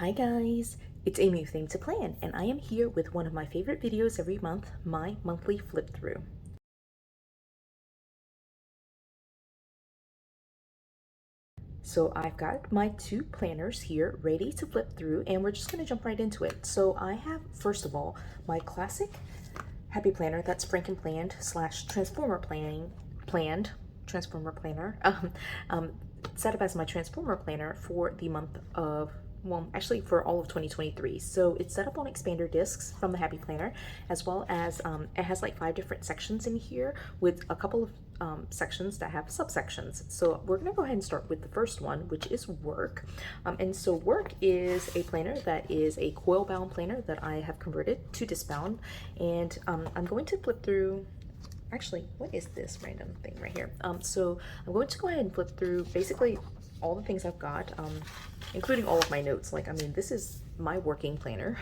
Hi guys, it's a new thing to plan, and I am here with one of my favorite videos every month, my monthly flip through. So I've got my two planners here ready to flip through, and we're just gonna jump right into it. So I have, first of all, my classic happy planner, that's Franken planned slash transformer transformer planner, set up as my transformer planner for the month of, well, actually for all of 2023. So it's set up on expander discs from the Happy Planner, as well as it has like 5 different sections in here with a couple of sections that have subsections. So we're gonna go ahead and start with the first one, which is work. And so work is a planner that is a coil bound planner that I have converted to disc bound. And I'm going to flip through. Actually, what is this random thing right here? So I'm going to go ahead and flip through basically all the things I've got, including all of my notes. Like, I mean, this is my working planner.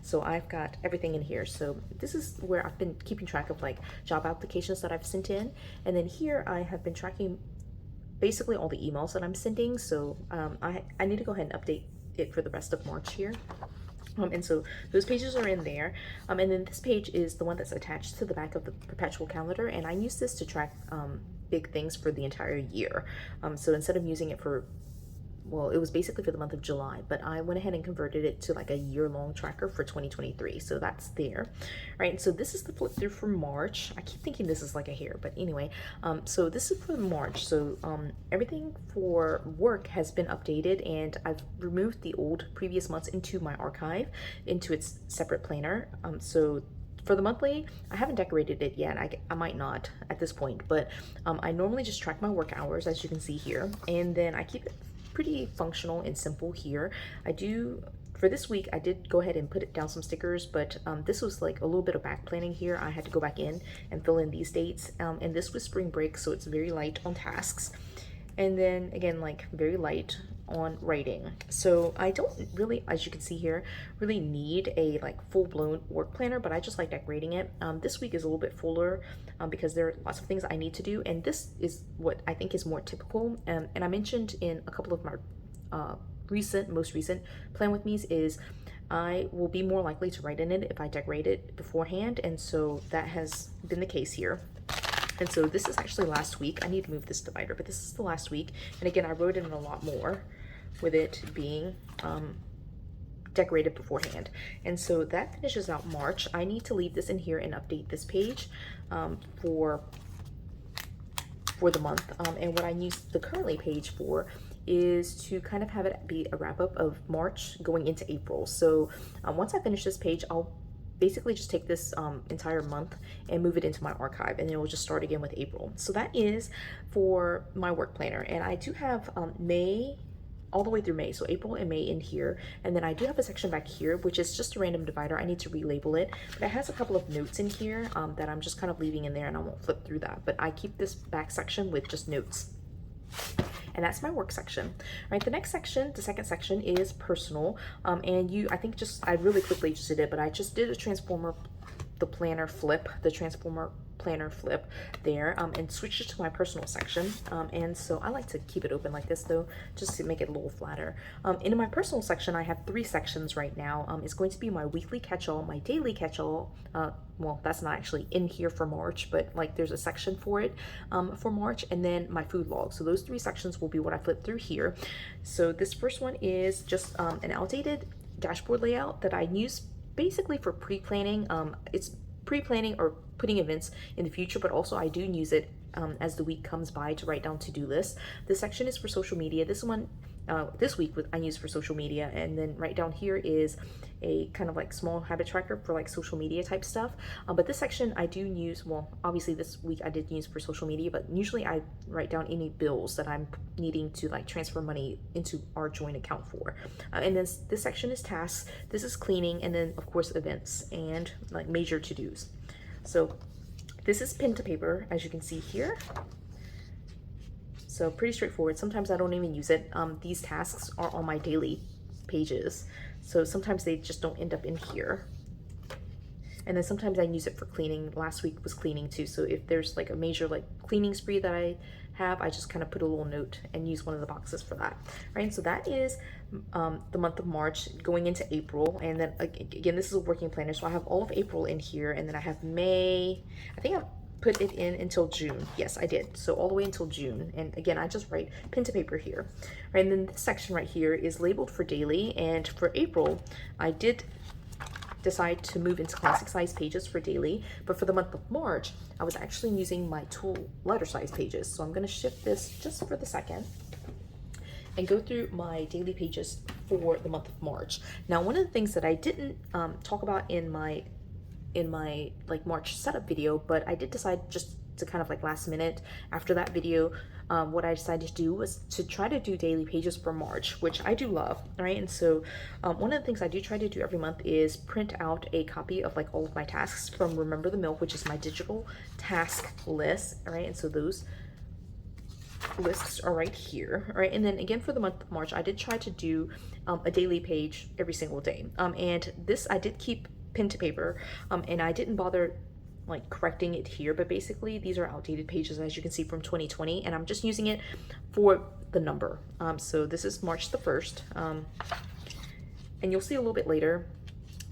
So I've got everything in here. So this is where I've been keeping track of like job applications that I've sent in. And then here I have been tracking basically all the emails that I'm sending. So I need to go ahead and update it for the rest of March here. And so those pages are in there. And then this page is the one that's attached to the back of the perpetual calendar. And I use this to track big things for the entire year. So instead of using it for, well, it was basically for the month of July, but I went ahead and converted it to like a year-long tracker for 2023. So that's there, right? So this is the flip through for March. I keep thinking this is like a hair, but anyway, so this is for March. So everything for work has been updated, and I've removed the old previous months into my archive, into its separate planner. So for the monthly, I haven't decorated it yet. I might not at this point, but I normally just track my work hours, as you can see here, and then I keep it pretty functional and simple here. For this week, I did go ahead and put it down some stickers, but this was like a little bit of back planning here. I had to go back in and fill in these dates, and this was spring break, so it's very light on tasks. And then again, like very light on writing. So I don't really, as you can see here, really need a like full-blown work planner, but I just like decorating it. This week is a little bit fuller because there are lots of things I need to do, and this is what I think is more typical. And I mentioned in a couple of my most recent plan with me's is I will be more likely to write in it if I decorate it beforehand, and so that has been the case here. And so this is actually last week. I need to move this divider, but this is the last week. And again, I wrote in a lot more with it being decorated beforehand. And so that finishes out March. I need to leave this in here and update this page for the month. And what I use the currently page for is to kind of have it be a wrap up of March going into April. So once I finish this page, I'll basically just take this entire month and move it into my archive, and then it will just start again with April. So that is for my work planner. And I do have May all the way through May, so April and May in here. And then I do have a section back here, which is just a random divider. I need to relabel it, but it has a couple of notes in here that I'm just kind of leaving in there, and I won't flip through that, but I keep this back section with just notes. And that's my work section. Right, the next section, the second section, is personal. And I really quickly just did it, but I just did a transformer planner flip there, and switch it to my personal section. And so I like to keep it open like this though, just to make it a little flatter. In my personal section, I have 3 sections right now. It's going to be my weekly catch-all, my daily catch-all. Well, that's not actually in here for March, but like there's a section for it for March, and then my food log. So those 3 sections will be what I flip through here. So this first one is just an outdated dashboard layout that I use basically for pre-planning. It's pre-planning or putting events in the future, but also I do use it as the week comes by to write down to-do lists. This section is for social media. This one, this week I use for social media, and then right down here is a kind of like small habit tracker for like social media type stuff. But this section I do use, well, obviously this week I did use for social media, but usually I write down any bills that I'm needing to like transfer money into our joint account for. And then this section is tasks, this is cleaning, and then of course events and like major to-dos. So this is pen to paper, as you can see here. So pretty straightforward. Sometimes I don't even use it. These tasks are on my daily pages, so sometimes they just don't end up in here. And then sometimes I use it for cleaning. Last week was cleaning too, so if there's like a major like cleaning spree that I have, I just kind of put a little note and use one of the boxes for that, right? And so that is the month of March going into April. And then again, this is a working planner, so I have all of April in here, and then I have May. I think I put it in until June. Yes, I did. So all the way until June. And again, I just write pen to paper here, right? And then this section right here is labeled for daily. And for April, I did decide to move into classic size pages for daily, but for the month of March, I was actually using my tool letter size pages. So I'm going to shift this just for the second and go through my daily pages for the month of March. Now, one of the things that I didn't talk about in my like March setup video, but I did decide just to kind of like last minute after that video, what I decided to do was to try to do daily pages for March, which I do love, right? And so one of the things I do try to do every month is print out a copy of like all of my tasks from Remember the Milk, which is my digital task list, right? And so those lists are right here, right? And then again for the month of March, I did try to do a daily page every single day, and this I did keep pen to paper, and I didn't bother like correcting it here, but basically these are outdated pages, as you can see, from 2020, and I'm just using it for the number. So this is March the 1st, and you'll see a little bit later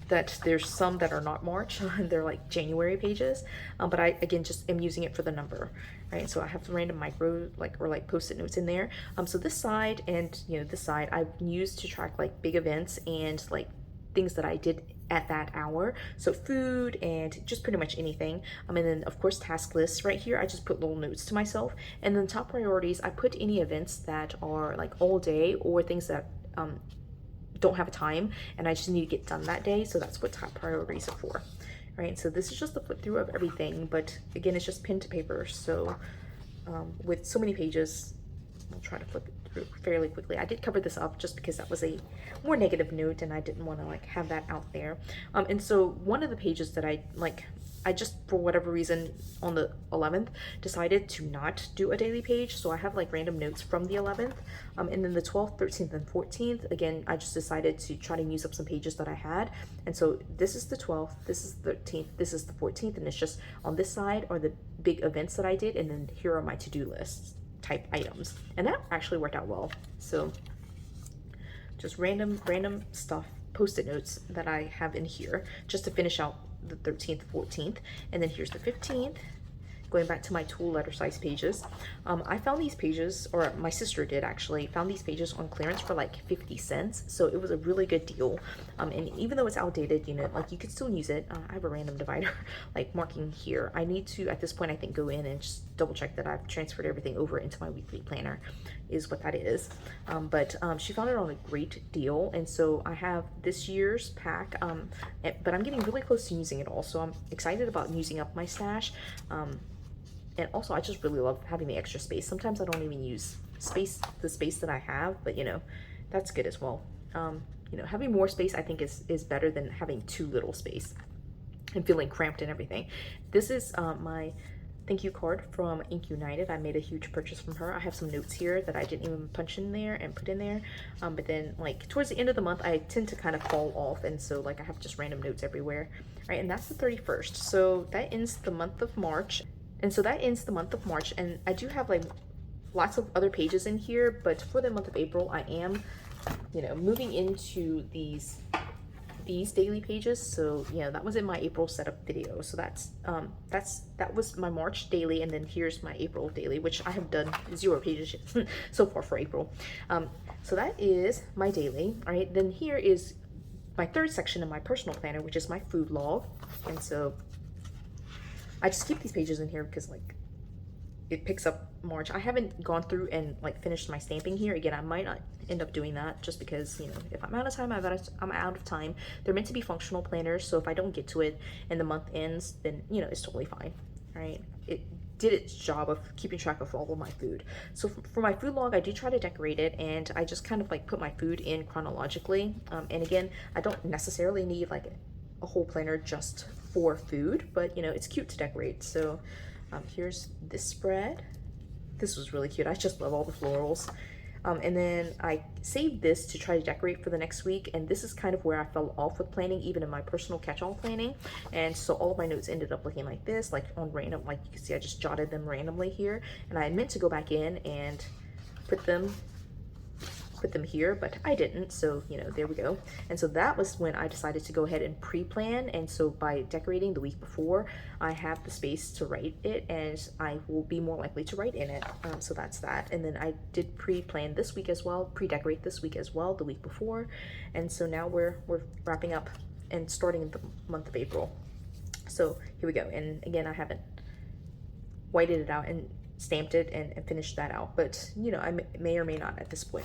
that there's some that are not March, they're like January pages, but I again just am using it for the number, right? So I have some random micro or post-it notes in there. So this side and this side I've used to track like big events and like things that I did at that hour, so food and just pretty much anything. And then of course task lists right here, I just put little notes to myself. And then top priorities, I put any events that are like all day or things that don't have a time and I just need to get done that day, so that's what top priorities are for, right? So this is just the flip through of everything, but again, it's just pen to paper. So with so many pages, I'll try to flip it through fairly quickly. I did cover this up just because that was a more negative note and I didn't want to like have that out there. And so one of the pages that I just, for whatever reason, on the 11th decided to not do a daily page. So I have like random notes from the 11th. And then the 12th, 13th, and 14th, again, I just decided to try to use up some pages that I had. And so this is the 12th, this is the 13th, this is the 14th, and it's just on this side are the big events that I did. And then here are my to-do lists type items, and that actually worked out well. So just random stuff, post-it notes that I have in here just to finish out the 13th, 14th, and then here's the 15th. Going back to my tool letter size pages, I found these pages, or my sister did actually, found these pages on clearance for like 50 cents. So it was a really good deal. And even though it's outdated, like you could still use it. I have a random divider like marking here. I need to, at this point, I think go in and just double check that I've transferred everything over into my weekly planner is what that is. But she found it on a great deal. And so I have this year's pack, but I'm getting really close to using it all. So I'm excited about using up my stash. And also, I just really love having the extra space. Sometimes I don't even use the space that I have, but that's good as well. Having more space I think is better than having too little space and feeling cramped and everything. This is my thank you card from Ink United. I made a huge purchase from her. I have some notes here that I didn't even punch in there and put in there. But then like towards the end of the month, I tend to kind of fall off. And so like I have just random notes everywhere, right? And that's the 31st. So that ends the month of March. And I do have like lots of other pages in here, but for the month of April, I am, moving into these daily pages. So, that was in my April setup video. So that was my March daily, and then here's my April daily, which I have done 0 pages so far for April. So that is my daily. All right, then here is my third section in my personal planner, which is my food log. And so I just keep these pages in here because like it picks up March. I haven't gone through and like finished my stamping here. Again, I might not end up doing that just because, if I'm out of time, I'm out of time. They're meant to be functional planners. So if I don't get to it and the month ends, then, it's totally fine. All right. It did its job of keeping track of all of my food. So for my food log, I do try to decorate it, and I just kind of like put my food in chronologically. And again, I don't necessarily need like a whole planner just for food, but it's cute to decorate. So here's this spread. This was really cute. I just love all the florals. And then I saved this to try to decorate for the next week, and this is kind of where I fell off with planning, even in my personal catch-all planning. And so all of my notes ended up looking like this, like on random, like you can see I just jotted them randomly here, and I meant to go back in and put them here, but I didn't, so you know, there we go. And so that was when I decided to go ahead and pre-plan, and so by decorating the week before, I have the space to write it, and I will be more likely to write in it. So that's that. And then I did pre-plan this week as well, pre-decorate this week as well, the week before. And so now we're wrapping up and starting the month of April. So here we go. And again, I haven't whited it out and stamped it and finished that out, but you know, I may or may not at this point.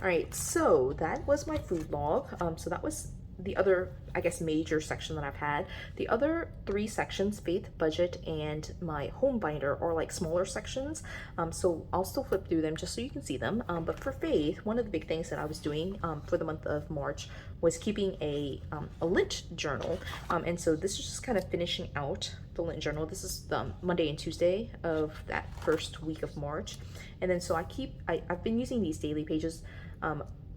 All right, so that was my food log. So that was the other, I guess, major section that I've had. The other 3 sections, faith, budget, and my home binder, are like smaller sections. So I'll still flip through them just so you can see them. But for faith, one of the big things that I was doing for the month of March was keeping a LENT journal. And so this is just kind of finishing out the LENT journal. This is the Monday and Tuesday of that first week of March. And then so I've been using these daily pages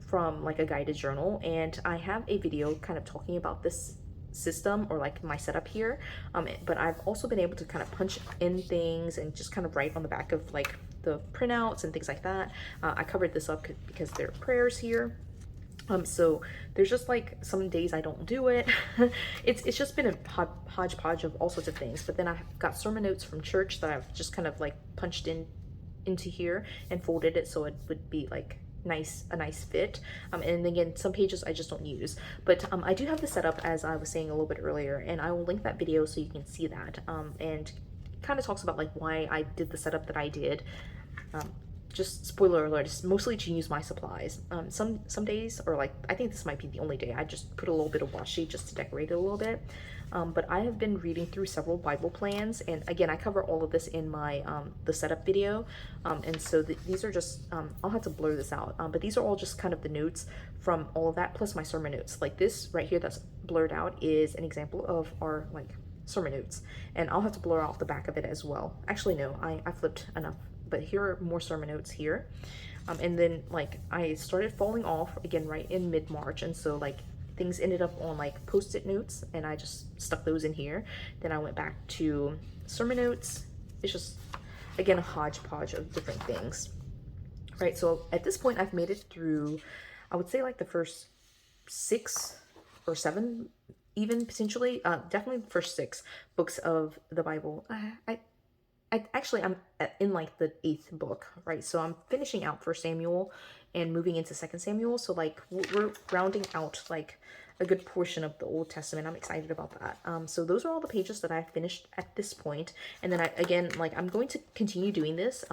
from like a guided journal, and I have a video kind of talking about this system, or like my setup here, but I've also been able to kind of punch in things and just kind of write on the back of like the printouts and things like that. I covered this up because there are prayers here. So there's just like some days I don't do it. It's just been a hodgepodge of all sorts of things, but then I've got sermon notes from church that I've just kind of like punched into here and folded it so it would be like a nice fit. And again, some pages I just don't use, but I do have the setup, as I was saying a little bit earlier, and I will link that video so you can see that. And kind of talks about like why I did the setup that I did. Just spoiler alert, it's mostly to use my supplies. Some days, or like I think this might be the only day, I just put a little bit of washi just to decorate it a little bit. But I have been reading through several Bible plans, and again, I cover all of this in my the setup video. And so these are just, I'll have to blur this out, but these are all just kind of the notes from all of that, plus my sermon notes. Like this right here that's blurred out is an example of our like sermon notes, and I'll have to blur out the back of it as well. Actually, no, I flipped enough, but here are more sermon notes here. And then like I started falling off again right in mid-March, and so like things ended up on like post-it notes, and I just stuck those in here. Then I went back to sermon notes. It's just, again, a hodgepodge of different things. Right, so at this point I've made it through, I would say like the first 6 or 7, even potentially, definitely the first 6 books of the Bible. Actually, I'm in like the 8th book, right? So I'm finishing out 1 Samuel and moving into 2 Samuel. So like we're rounding out like a good portion of the Old Testament. I'm excited about that. So those are all the pages that I finished at this point. And then I'm going to continue doing this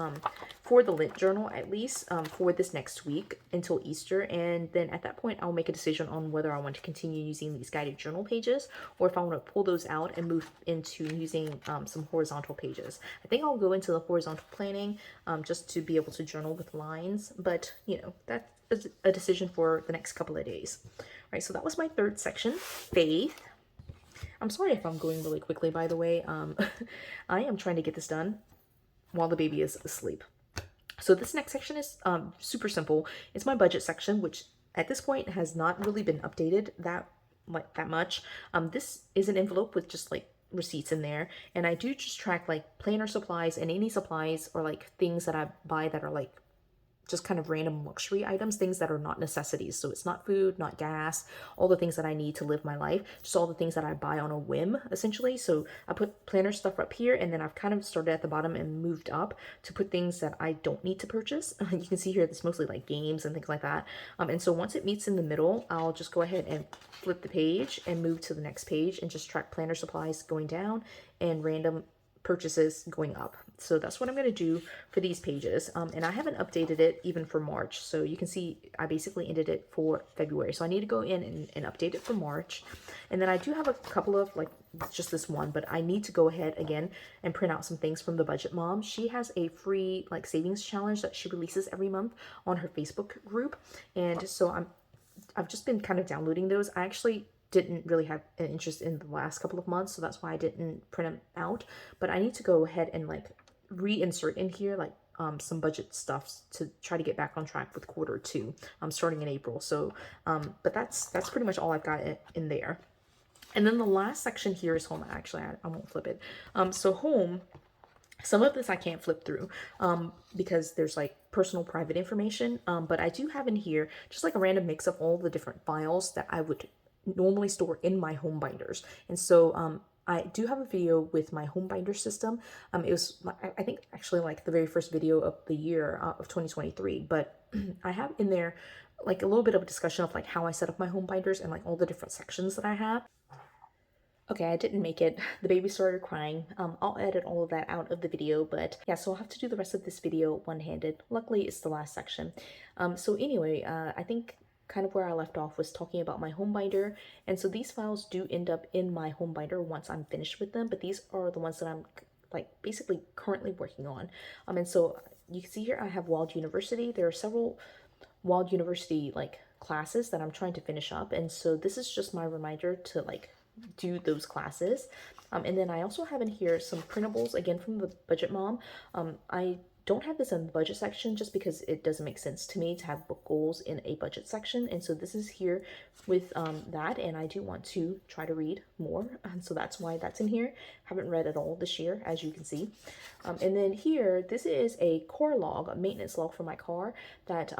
for the LENT journal, at least for this next week until Easter. And then at that point, I'll make a decision on whether I want to continue using these guided journal pages, or if I want to pull those out and move into using some horizontal pages. I think I'll go into the horizontal planning just to be able to journal with lines, but you know, that is a decision for the next couple of days. All right, so that was my 3rd section, faith. I'm sorry if I'm going really quickly, by the way. I am trying to get this done while the baby is asleep. So this next section is super simple. It's my budget section, which at this point has not really been updated that much. This is an envelope with just like receipts in there, and I do just track like planner supplies and any supplies or like things that I buy that are like just kind of random luxury items, things that are not necessities. So it's not food, not gas, all the things that I need to live my life, just all the things that I buy on a whim, essentially. So I put planner stuff up here, and then I've kind of started at the bottom and moved up to put things that I don't need to purchase. You can see here, it's mostly like games and things like that. And so once it meets in the middle, I'll just go ahead and flip the page and move to the next page and just track planner supplies going down and random purchases going up. So that's what I'm going to do for these pages. And I haven't updated it even for March. So you can see I basically ended it for February. So I need to go in and update it for March. And then I do have a couple of like just this one, but I need to go ahead again and print out some things from the Budget Mom. She has a free like savings challenge that she releases every month on her Facebook group. And so I've just been kind of downloading those. I actually didn't really have an interest in the last couple of months, so that's why I didn't print them out. But I need to go ahead and like reinsert in here like some budget stuff to try to get back on track with quarter 2, starting in April. So, but that's pretty much all I've got in there. And then the last section here is home. Actually, I won't flip it. So home, some of this I can't flip through because there's like personal private information. But I do have in here just like a random mix of all the different files that I would normally store in my home binders. And so I do have a video with my home binder system. It was, I think, actually like the very first video of the year of 2023. But I have in there like a little bit of a discussion of like how I set up my home binders and like all the different sections that I have. Okay, I didn't make it. The baby started crying. I'll edit all of that out of the video, but yeah, so I'll have to do the rest of this video one-handed. Luckily, it's the last section. So anyway, I think kind of where I left off was talking about my home binder. And so these files do end up in my home binder once I'm finished with them, but these are the ones that I'm like basically currently working on. And so you can see here I have Wild University. There are several Wild University like classes that I'm trying to finish up. And so this is just my reminder to like do those classes. And then I also have in here some printables, again from the Budget Mom. I don't have this in the budget section just because it doesn't make sense to me to have book goals in a budget section. And so this is here with that, and I do want to try to read more. And so that's why that's in here. Haven't read at all this year, as you can see. And then here, this is a car log, a maintenance log for my car that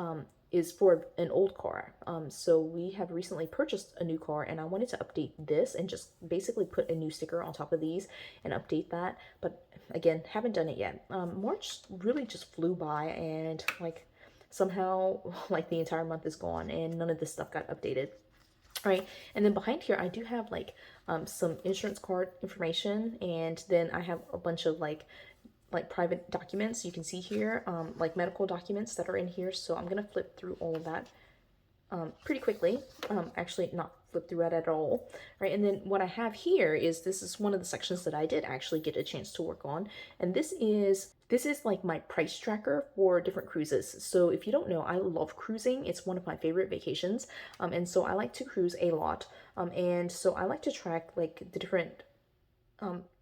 is for an old car. So we have recently purchased a new car, and I wanted to update this and just basically put a new sticker on top of these and update that. But again, haven't done it yet. March really just flew by, and like somehow like the entire month is gone and none of this stuff got updated. All right, and then behind here I do have like some insurance card information, and then I have a bunch of like private documents you can see here, like medical documents that are in here. So I'm gonna flip through all of that pretty quickly. Actually not flip through it at all, right? And then what I have here is, this is one of the sections that I did actually get a chance to work on, and this is like my price tracker for different cruises. So if you don't know, I love cruising. It's one of my favorite vacations, and so I like to cruise a lot, and so I like to track like the different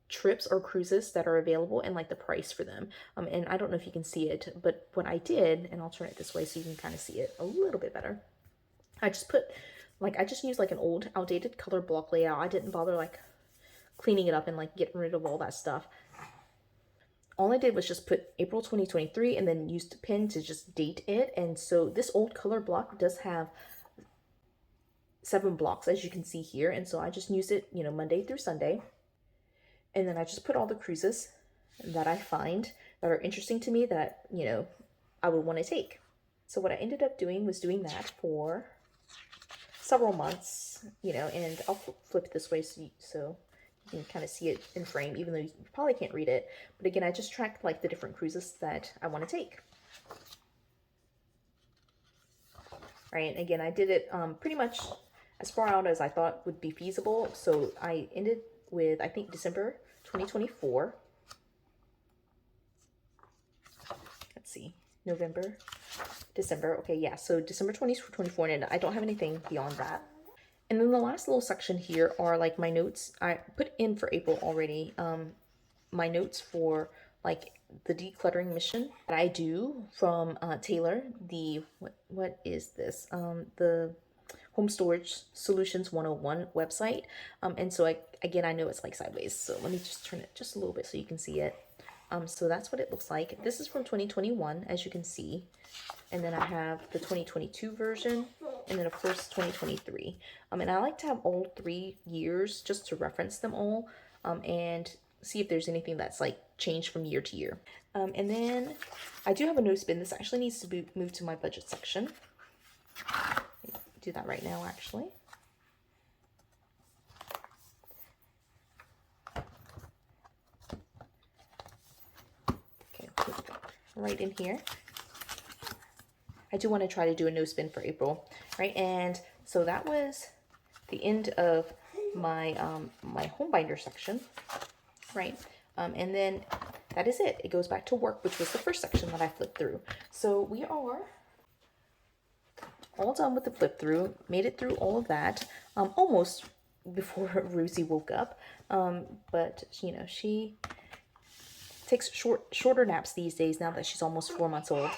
trips or cruises that are available and like the price for them. And I don't know if you can see it, but what I did, and I'll turn it this way so you can kind of see it a little bit better. I just used like an old outdated color block layout. I didn't bother like cleaning it up and like getting rid of all that stuff. All I did was just put April 2023 and then used a pen to just date it. And so this old color block does have 7 blocks, as you can see here. And so I just used it, you know, Monday through Sunday. And then I just put all the cruises that I find that are interesting to me that, you know, I would want to take. So what I ended up doing was doing that for several months, you know, and I'll flip this way so you can kind of see it in frame, even though you probably can't read it. But again, I just tracked like the different cruises that I want to take. Right, and again, I did it pretty much as far out as I thought would be feasible. So I ended with, I think, December 2024. Let's see, November, December. Okay, yeah, so December 2024, and I don't have anything beyond that. And then the last little section here are like my notes. I put in for April already, my notes for like the decluttering mission that I do from Taylor, the, what is this? The Home Storage Solutions 101 website. And so again, I know it's like sideways, so let me just turn it just a little bit so you can see it. So that's what it looks like. This is from 2021, as you can see. And then I have the 2022 version, and then of course 2023. And I like to have all 3 years just to reference them all, and see if there's anything that's like changed from year to year. And then I do have a no spin. This actually needs to be moved to my budget section. Do that right now, actually. Okay, put it right in here. I do want to try to do a no spin for April, right? And so that was the end of my my home binder section, right? And then that is it. It goes back to work, which was the first section that I flipped through. So we are all done with the flip through, made it through all of that, almost before Rosie woke up. But you know, she takes shorter naps these days now that she's almost 4 months old.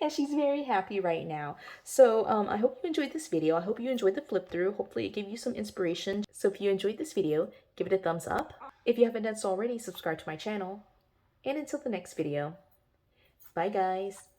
And she's very happy right now. So I hope you enjoyed this video. I hope you enjoyed the flip through. Hopefully it gave you some inspiration. So if you enjoyed this video, give it a thumbs up. If you haven't done so already, subscribe to my channel. And until the next video, bye guys.